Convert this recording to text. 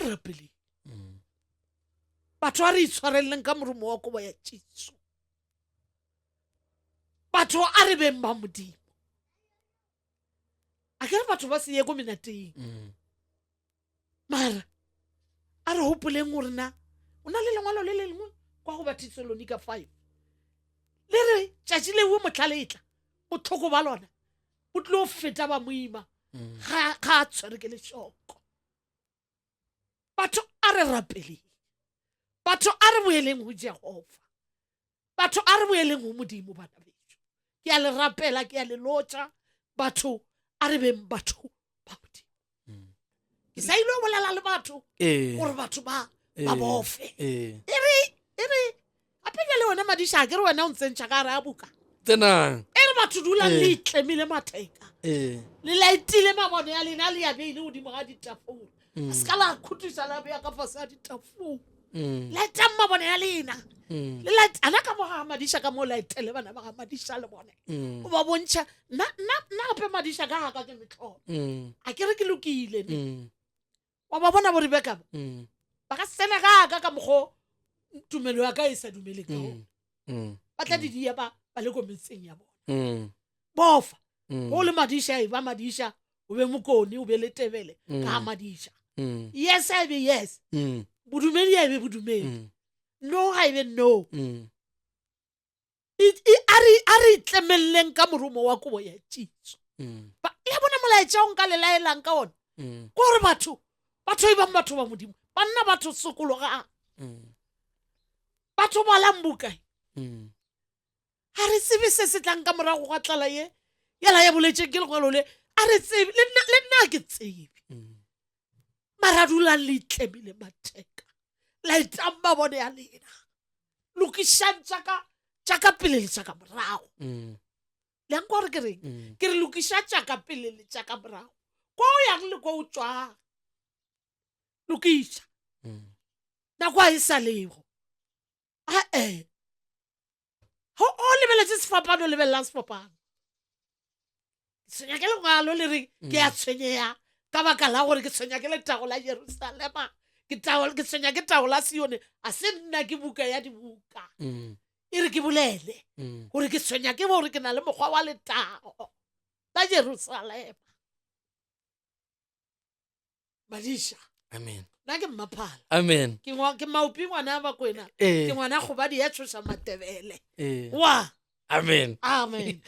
re rapeleng batho a re itshwareleng ka morumo wa kobo ya Jesu, batho a re beng ba Modimo. A ke re batho ba se ye go menateng, mara a re hopoleng gore na o na le lengwalo le le lengwe kwa go ba Thessalonika 5 le re tšatši leo motlhaletla o tlhoko ba lona o tlo feta ba moima ga a tshwere ke lešoko. Batho a re rapeleng, batho a re boeleng go Jehova, batho a re boeleng go Modimo. Bana beso, ke a le rapela, ke a le lotša, batho a re beng batho ba Modimo. Ke sa ile o bolela le batho gore batho ba bofe e re gape le wena Madiša, ke re wena o ntsentšha ka gare a buka Tenang. e re batho dulang le itlemile matheka le laetile mabone ya lena le ya beile godimo ga ditafole, a se ka la khutisa la beya ka fase a ditafole, laetang mabone ya lena le ana ka moga Madiša ka mo laetele bana ba ga Madiša le bone o ba bontšha nna gape Madiša ka gaka ke metlholo a ke re ke lokile ne wa ba bona bore beka ba ka sene gaka ka mogo tumelo ya ka e sa dumele ka gona ba tla didia ba le ko metseng ya bona bofa go le Madiša e ba Madiša o be Mokoni o be le Tebele ka Madiša yes I be yes bodumedi ya be bodumedi no ga ebe no a re itlemeleng ka morumo wa kobo ya Jesu. Le bona molaetša o nka le laelang ka ona gore batho e bang batho ba Modimo ba nna batho sokologang, batho ba lang bukae a re tsebe se se tlang ka morago ga tlala ye yala ya boletšeng ke lengwalo le a re tsebe le nna ke tsebe mara dulang le itlemile matheka laetang ba bone ya lena lokišang tšaka pele le tšaka morago le anko gore ke reng ke re lokiša tšaka pele le tšaka morago ko o yang le ko o tswang lokiša nako a e sa lego o lebeletse sefapano o lebelelang sefapano tshwenya ke lengwalo le re ke a tshwenyeya ka baka la gore ke tshwenya ke letago la Jerusalema, ke tshwenya ke tago la Sione, a se nna ke buka ya dibuka e re ke bolele gore ke tshwenya ke gore ke na le mokgwa wa letago la Jerusalema. Madiša, Amen. nna ke mmaphala, Amen. ke maupi ngwana ba kwena, ke ngwana gobadi ya tshosa Matebele wa Amen. amen.